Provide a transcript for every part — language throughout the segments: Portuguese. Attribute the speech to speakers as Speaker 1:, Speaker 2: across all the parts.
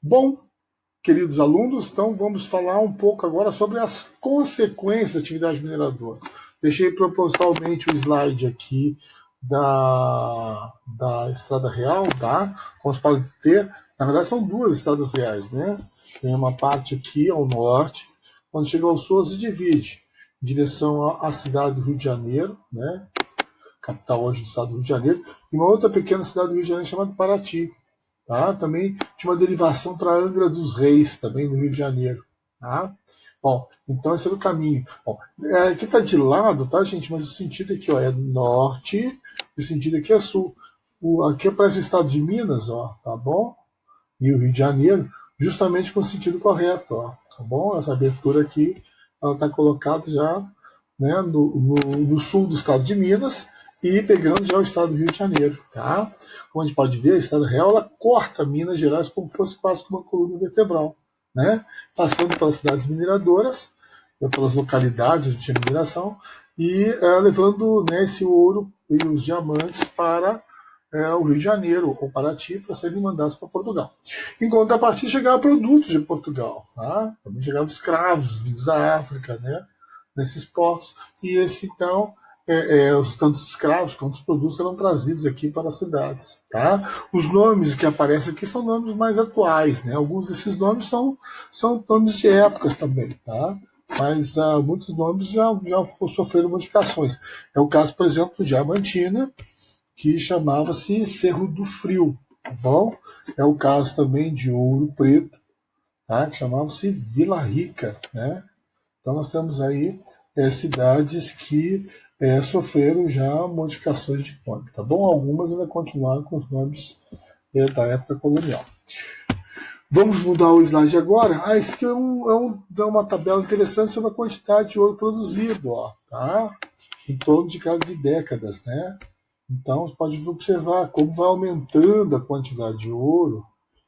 Speaker 1: Bom, queridos alunos, então vamos falar um pouco agora sobre as consequências da atividade mineradora. Deixei propositalmente o slide aqui da Estrada Real, tá? Como vocês podem ver, na verdade são duas estradas reais, né? Tem uma parte aqui ao norte, quando chega ao sul se divide em direção à cidade do Rio de Janeiro, né? Capital hoje do estado do Rio de Janeiro, e uma outra pequena cidade do Rio de Janeiro chamada Paraty. Tá? Também tinha uma derivação para Angra dos Reis, também no Rio de Janeiro. Tá? Bom, então esse era o caminho. Bom, aqui está de lado, tá, gente? Mas o sentido aqui ó, é norte, e o sentido aqui é sul. Aqui aparece o estado de Minas, ó, tá bom? E o Rio de Janeiro, justamente com o sentido correto, ó, tá bom? Essa abertura aqui, ela está colocada já, né, no sul do estado de Minas e pegando já o estado do Rio de Janeiro, tá? Como a gente pode ver, a Estrada Real, ela corta Minas Gerais como fosse quase uma coluna vertebral, né? Passando pelas cidades mineradoras, pelas localidades onde tinha mineração, e levando, né, esse ouro e os diamantes para o Rio de Janeiro ou Paraty para serem mandados para Portugal. Em contrapartida, chegavam produtos de Portugal, tá? Também chegavam escravos vindos da África, né? Nesses portos. E esse, então, os tantos escravos quanto os produtos eram trazidos aqui para as cidades, tá? Os nomes que aparecem aqui são nomes mais atuais, né? Alguns desses nomes são nomes de épocas também, tá? Mas muitos nomes já sofreram modificações. É o caso, por exemplo, do Diamantina, que chamava-se Cerro do Frio, tá bom? É o caso também de Ouro Preto, tá? Que chamava-se Vila Rica, né? Então nós temos aí cidades que sofreram já modificações de nome, tá bom? Algumas ainda continuaram com os nomes da época colonial. Vamos mudar o slide agora. Isso aqui é uma tabela interessante sobre a quantidade de ouro produzido, ó, tá? Em torno de cada décadas, né? Então, você pode observar como vai aumentando a quantidade de ouro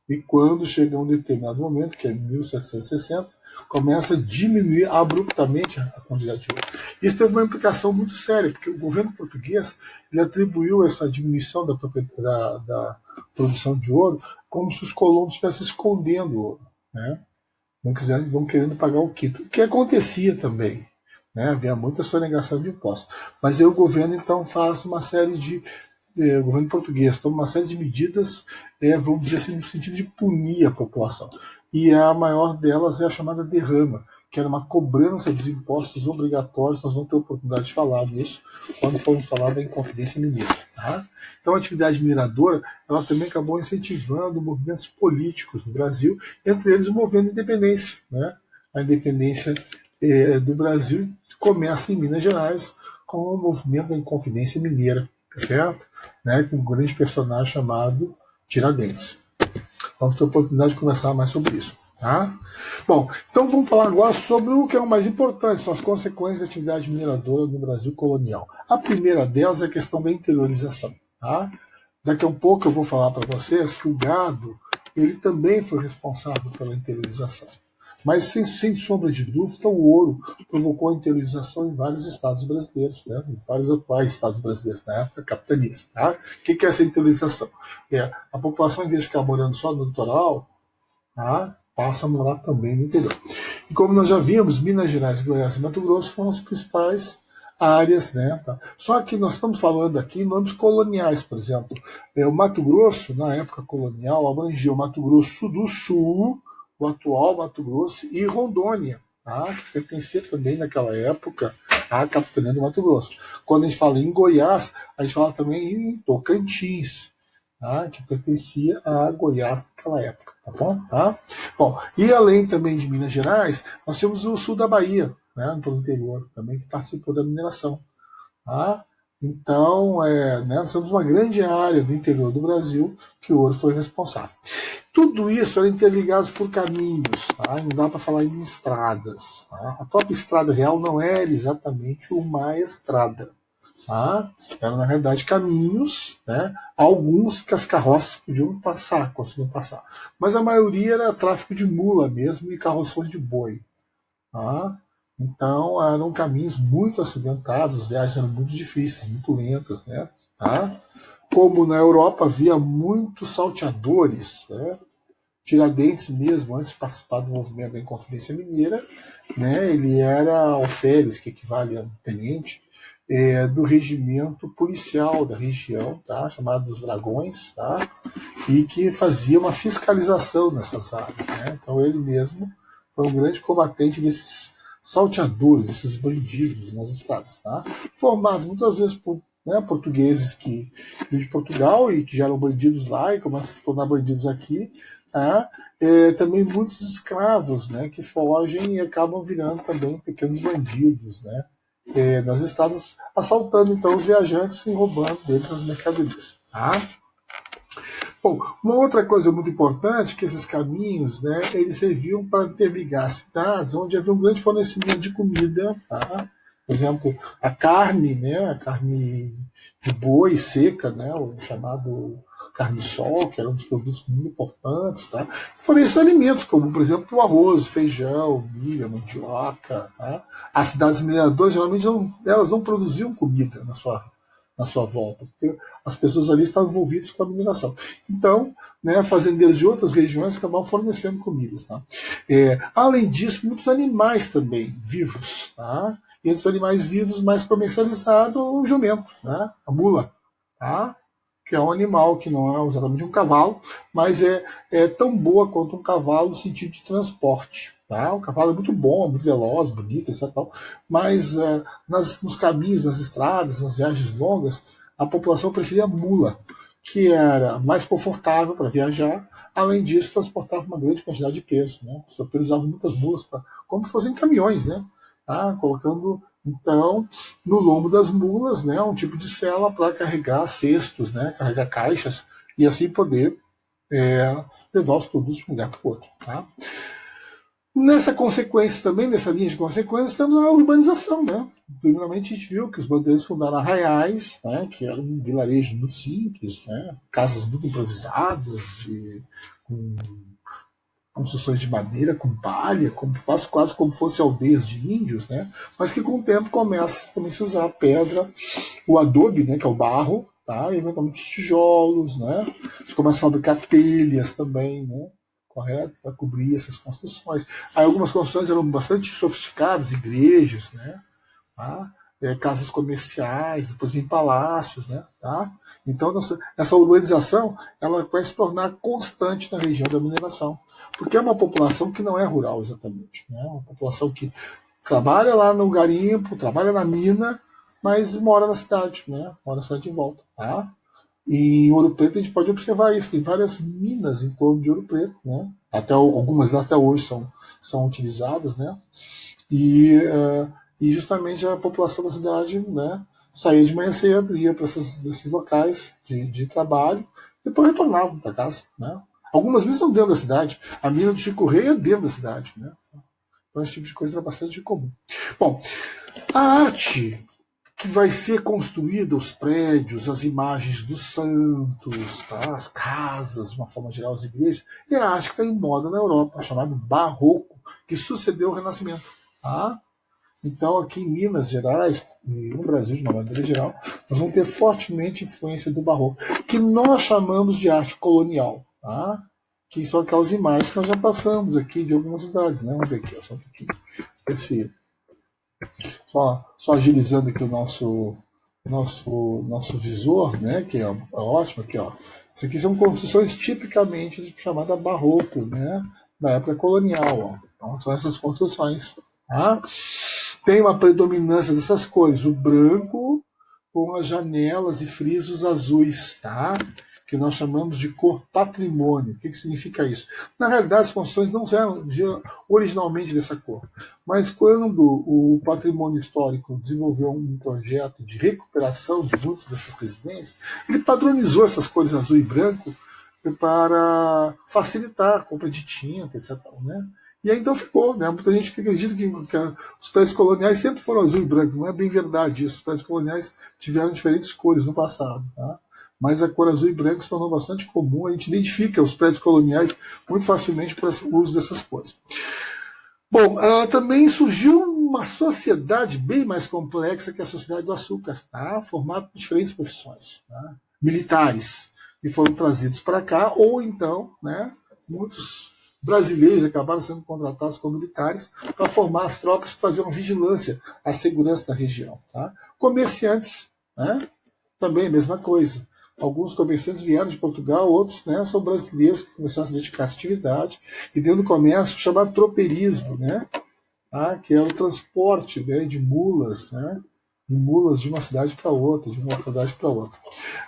Speaker 1: e quando chega a um determinado momento, que é 1760, começa a diminuir abruptamente a quantidade de ouro. Isso teve uma implicação muito séria, porque o governo português ele atribuiu essa diminuição da produção de ouro como se os colonos estivessem escondendo ouro, né? Não querendo pagar o quito. O que acontecia também, né? Havia muita sonegação de impostos. Mas aí o governo, então, faz uma série de. O governo português toma uma série de medidas, vamos dizer assim, no sentido de punir a população. E a maior delas é a chamada derrama, que era uma cobrança dos impostos obrigatórios. Nós vamos ter oportunidade de falar disso quando formos falar da Inconfidência Mineira. Tá? Então, a atividade mineradora ela também acabou incentivando movimentos políticos no Brasil, entre eles o movimento de independência. Né? A independência do Brasil começa em Minas Gerais com o movimento da Inconfidência Mineira, certo? Né? Com um grande personagem chamado Tiradentes. Vamos ter a oportunidade de conversar mais sobre isso. Tá? Bom, então vamos falar agora sobre o que é o mais importante, são as consequências da atividade mineradora no Brasil colonial. A primeira delas é a questão da interiorização. Tá? Daqui a um pouco eu vou falar para vocês que o gado ele também foi responsável pela interiorização. Mas, sem sombra de dúvida, o ouro provocou a interiorização em vários estados brasileiros, né? Em vários atuais estados brasileiros, na época, capitanias. Tá? O que é essa interiorização? A população, em vez de ficar morando só no litoral, tá? Passa a morar também no interior. E como nós já vimos, Minas Gerais, Goiás e Mato Grosso foram as principais áreas, né? Tá? Só que nós estamos falando aqui em nomes coloniais, por exemplo. O Mato Grosso, na época colonial, abrangia o Mato Grosso do Sul, o atual Mato Grosso, e Rondônia, tá? Que pertencia também naquela época à capitania do Mato Grosso. Quando a gente fala em Goiás, a gente fala também em Tocantins, tá? Que pertencia a Goiás naquela época, tá bom? Tá? Bom, e além também de Minas Gerais, nós temos o sul da Bahia, né, no interior, também que participou da mineração. Tá? Então, né, nós temos uma grande área do interior do Brasil que o ouro foi responsável. Tudo isso era interligado por caminhos, tá? Não dá para falar em estradas. Tá? A própria estrada real não era exatamente uma estrada. Tá? Eram, na realidade, caminhos, né? Alguns que as carroças podiam passar, conseguiam passar. Mas a maioria era tráfego de mula mesmo e carroções de boi. Tá? Então, eram caminhos muito acidentados, as viagens eram muito difíceis, muito lentas. Né? Tá? Como na Europa havia muitos salteadores, né? Tiradentes mesmo, antes de participar do movimento da Inconfidência Mineira, né, ele era alferes, que equivale a um tenente, do regimento policial da região, tá, chamado dos Dragões, tá, e que fazia uma fiscalização nessas áreas. Né? Então ele mesmo foi um grande combatente desses salteadores, esses bandidos nas estradas, tá? Formados muitas vezes por, né, portugueses que vêm de Portugal e que já eram bandidos lá e começam a se tornar bandidos aqui, tá? Também muitos escravos, né, que fogem e acabam virando também pequenos bandidos, né, nas estradas, assaltando então os viajantes e roubando deles as mercadorias. Tá? Bom, uma outra coisa muito importante é que esses caminhos, né, eles serviam para interligar cidades onde havia um grande fornecimento de comida, tá? Por exemplo, a carne, né, a carne de boi seca, né, o chamado carne-sol, que era um dos produtos muito importantes, tá? Forneciam alimentos como, por exemplo, o arroz, feijão, milho, mandioca, tá? As cidades mineradoras geralmente elas não produziam comida na sua volta, porque as pessoas ali estavam envolvidas com a mineração. Então, né, fazendeiros de outras regiões acabavam fornecendo comidas. Tá? Além disso, muitos animais também vivos. Tá? E entre os animais vivos mais comercializado, o jumento, né? A mula, tá? Que é um animal que não é exatamente um cavalo, mas é tão boa quanto um cavalo no sentido de transporte. Tá? O cavalo é muito bom, é muito veloz, bonito, etc. Mas nos caminhos, nas estradas, nas viagens longas, a população preferia a mula, que era mais confortável para viajar. Além disso, transportava uma grande quantidade de peso. Né? Os tropeiros usavam muitas mulas, como se fossem caminhões, né? Tá? Colocando, então, no lombo das mulas, né, um tipo de sela para carregar cestos, né, carregar caixas, e assim poder levar os produtos de um lugar para o outro. Tá? Nessa consequência também, nessa linha de consequências, temos a urbanização, né? Primeiramente a gente viu que os bandeirantes fundaram arraiais, né, que era um vilarejo muito simples, né, casas muito improvisadas, com construções de madeira, com palha, quase como fossem aldeias de índios, né? Mas que com o tempo começa também a se usar a pedra, o adobe, né, que é o barro, tá? E eventualmente os tijolos, né? Você começa a fabricar telhas também, né? Correto? Para cobrir essas construções. Aí algumas construções eram bastante sofisticadas, igrejas, né? Tá? Casas comerciais, depois vem palácios, né? Tá? Então essa urbanização ela vai se tornar constante na região da mineração, porque é uma população que não é rural exatamente, né? Uma população que trabalha lá no garimpo, trabalha na mina, mas mora na cidade, né? Mora na cidade de volta, tá? E em Ouro Preto a gente pode observar isso, tem várias minas em torno de Ouro Preto, né? Algumas até hoje são utilizadas, né? E, e justamente a população da cidade, né, saía de manhã cedo, ia para esses locais de trabalho, depois retornavam para casa. Né? Algumas vezes não dentro da cidade. A mina do Chico Rei é dentro da cidade. Né? Então esse tipo de coisa era bastante comum. Bom, a arte que vai ser construída, os prédios, as imagens dos santos, tá? As casas, de uma forma geral, as igrejas, é a arte que está em moda na Europa, chamado barroco, que sucedeu o Renascimento. Tá? Então, aqui em Minas Gerais, e no Brasil de uma maneira geral, nós vamos ter fortemente influência do barroco, que nós chamamos de arte colonial, tá? Que são aquelas imagens que nós já passamos aqui de algumas cidades. Né? Vamos ver aqui, ó, só um pouquinho. Só agilizando aqui o nosso visor, né? Que é ótimo aqui, ó. Isso aqui são construções tipicamente chamadas barroco, né? Da época colonial, ó. Então, são essas construções. Tá? Tem uma predominância dessas cores, o branco com as janelas e frisos azuis, tá? Que nós chamamos de cor patrimônio. O que significa isso? Na realidade, as construções não eram originalmente dessa cor, mas quando o patrimônio histórico desenvolveu um projeto de recuperação de muitas dessas residências, ele padronizou essas cores azul e branco para facilitar a compra de tinta, etc. Né? E aí então ficou, né? Muita gente que acredita que os prédios coloniais sempre foram azul e branco. Não é bem verdade isso. Os prédios coloniais tiveram diferentes cores no passado. Tá? Mas a cor azul e branco se tornou bastante comum. A gente identifica os prédios coloniais muito facilmente por uso dessas cores. Bom, também surgiu uma sociedade bem mais complexa que a sociedade do açúcar, tá? Formada por diferentes profissões. Tá? Militares, que foram trazidos para cá, ou então, né, muitos brasileiros acabaram sendo contratados como militares para formar as tropas que faziam vigilância à segurança da região. Tá? Comerciantes, né? Também a mesma coisa. Alguns comerciantes vieram de Portugal, outros, né, são brasileiros que começaram a se dedicar a essa atividade, e dentro do comércio chamado tropeirismo, né, tá? Que é o transporte, né, de mulas, né, de mulas de uma cidade para outra, de uma localidade para outra.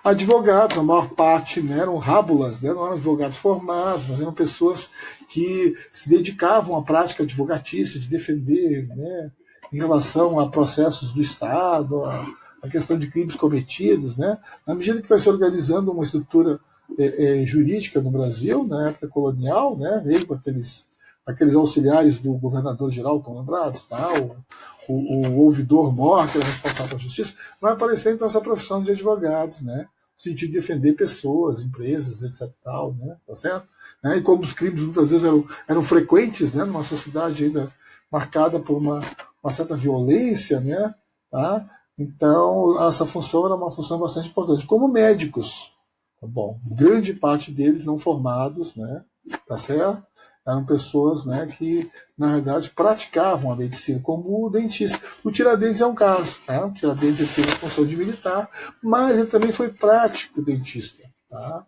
Speaker 1: Advogados, a maior parte, né, eram rábulas, né, não eram advogados formados, mas eram pessoas que se dedicavam à prática advocatícia, de defender, né, em relação a processos do Estado, a questão de crimes cometidos. Né, na medida que vai se organizando uma estrutura jurídica no Brasil, na época colonial, né, mesmo aqueles auxiliares do governador-geral, estão lembrados, tá? O ouvidor-mor, que era responsável pela justiça, vai aparecer então essa profissão de advogados, né? No sentido de defender pessoas, empresas, etc. Tal, né? Tá certo? Né? E como os crimes muitas vezes eram frequentes, né? Numa sociedade ainda marcada por uma certa violência, né? Tá? Então, essa função era uma função bastante importante. Como médicos, tá bom? Grande parte deles não formados, né? Tá certo? Eram pessoas, né, que, na verdade, praticavam a medicina, como o dentista. O Tiradentes é um caso. Tá? O Tiradentes teve a função de militar, mas ele também foi prático dentista. Tá?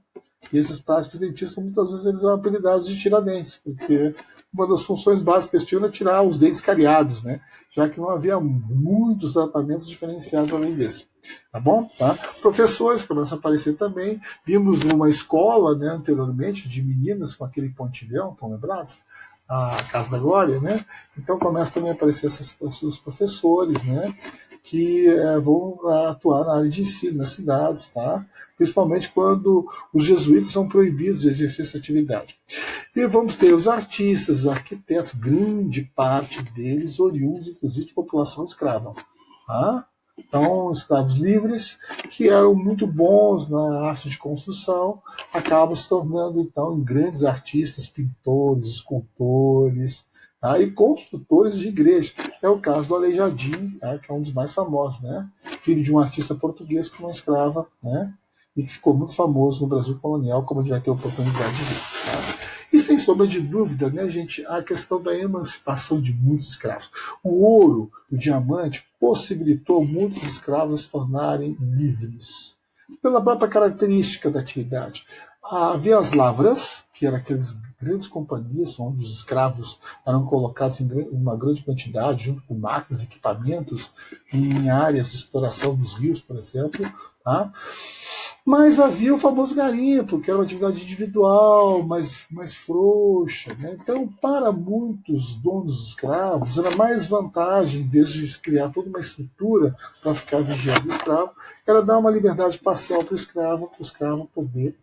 Speaker 1: E esses práticos dentistas, muitas vezes, eles são apelidados de Tiradentes, porque uma das funções básicas tinham era tirar os dentes cariados, né? Já que não havia muitos tratamentos diferenciados além desse. Tá bom? Tá? Professores começam a aparecer também. Vimos uma escola, né, anteriormente, de meninas com aquele pontilhão, estão lembrados? A Casa da Glória, né? Então começam também a aparecer esses professores, né? Que vão atuar na área de ensino nas cidades, tá? Principalmente quando os jesuítas são proibidos de exercer essa atividade. E vamos ter os artistas, os arquitetos, grande parte deles oriundos, inclusive, de população escrava. Tá? Então, escravos livres, que eram muito bons na arte de construção, acabam se tornando, então, grandes artistas, pintores, escultores, tá? E construtores de igrejas. É o caso do Aleijadinho, tá? Que é um dos mais famosos, né? Filho de um artista português com uma escrava, né? E que ficou muito famoso no Brasil colonial, como a gente vai ter a oportunidade de ver. Tá? E sem sombra de dúvida, né, gente, a questão da emancipação de muitos escravos. O ouro, o diamante, possibilitou muitos escravos se tornarem livres, pela própria característica da atividade. Havia as lavras, que eram aquelas grandes companhias onde os escravos eram colocados em uma grande quantidade, junto com máquinas e equipamentos, em áreas de exploração dos rios, por exemplo. Tá? Mas havia o famoso garimpo, que era uma atividade individual, mais frouxa. Né? Então, para muitos donos escravos, era mais vantagem, em vez de criar toda uma estrutura para ficar vigiando o escravo, era dar uma liberdade parcial para o escravo poder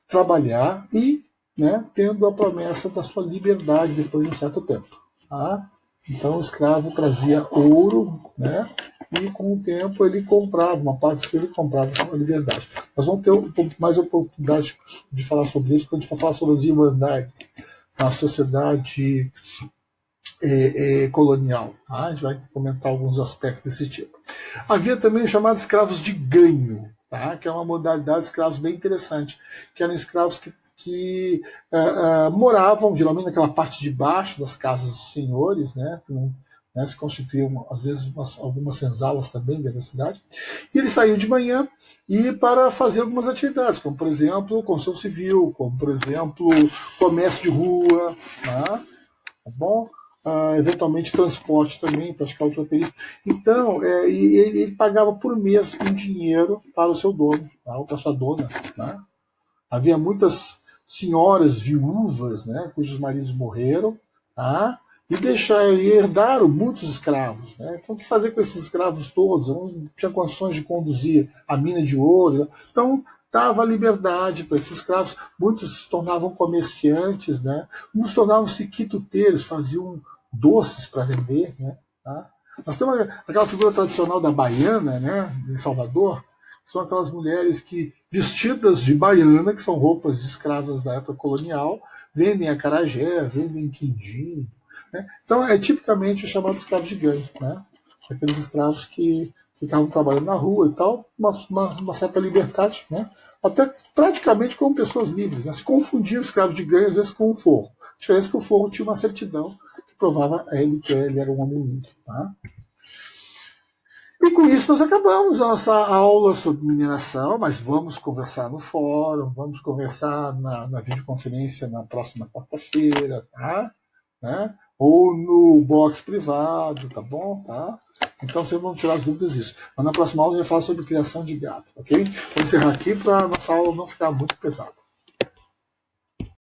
Speaker 1: trabalhar e, né, tendo a promessa da sua liberdade depois de um certo tempo. Tá? Então, o escravo trazia ouro, né? E com o tempo ele comprava, uma parte disso ele comprava a liberdade. Nós vamos ter um pouco mais oportunidade de falar sobre isso quando a gente for falar sobre as irmandades na sociedade colonial. Tá? A gente vai comentar alguns aspectos desse tipo. Havia também os chamados escravos de ganho, tá? Que é uma modalidade de escravos bem interessante, que eram escravos que moravam geralmente naquela parte de baixo das casas dos senhores, né? Né, se constituíam, às vezes, algumas senzalas também dentro da cidade, e eles saíam de manhã e para fazer algumas atividades, como, por exemplo, construção civil, como, por exemplo, comércio de rua, tá bom? Eventualmente transporte também, praticar o tropeirismo. Então, ele pagava por mês um dinheiro para o seu dono, tá? Ou para a sua dona. Tá? Havia muitas senhoras viúvas, né, cujos maridos morreram, tá? E herdaram muitos escravos. Né? Então, o que fazer com esses escravos todos? Eu não tinha condições de conduzir a mina de ouro. Né? Então, dava liberdade para esses escravos. Muitos se tornavam comerciantes, né? Uns tornavam-se quituteiros, faziam doces para vender. Né? Tá? Nós temos aquela figura tradicional da baiana, né, em Salvador, que são aquelas mulheres que, vestidas de baiana, que são roupas de escravas da época colonial, vendem acarajé, vendem quindim. Né? Então, é tipicamente o chamado escravo de ganho, né? Aqueles escravos que ficavam trabalhando na rua e tal, uma certa liberdade, né? Até praticamente como pessoas livres, né? Se confundia o escravo de ganho às vezes com o forro. A diferença é que o forro tinha uma certidão que provava a ele que ele era um homem livre. Tá? E com isso nós acabamos a nossa aula sobre mineração, mas vamos conversar no fórum, vamos conversar na videoconferência na próxima quarta-feira, tá? Né? Ou no box privado, tá bom? Tá? Então vocês vão tirar as dúvidas disso. Mas na próxima aula eu vou falar sobre criação de gado, ok? Vou encerrar aqui para a nossa aula não ficar muito pesada.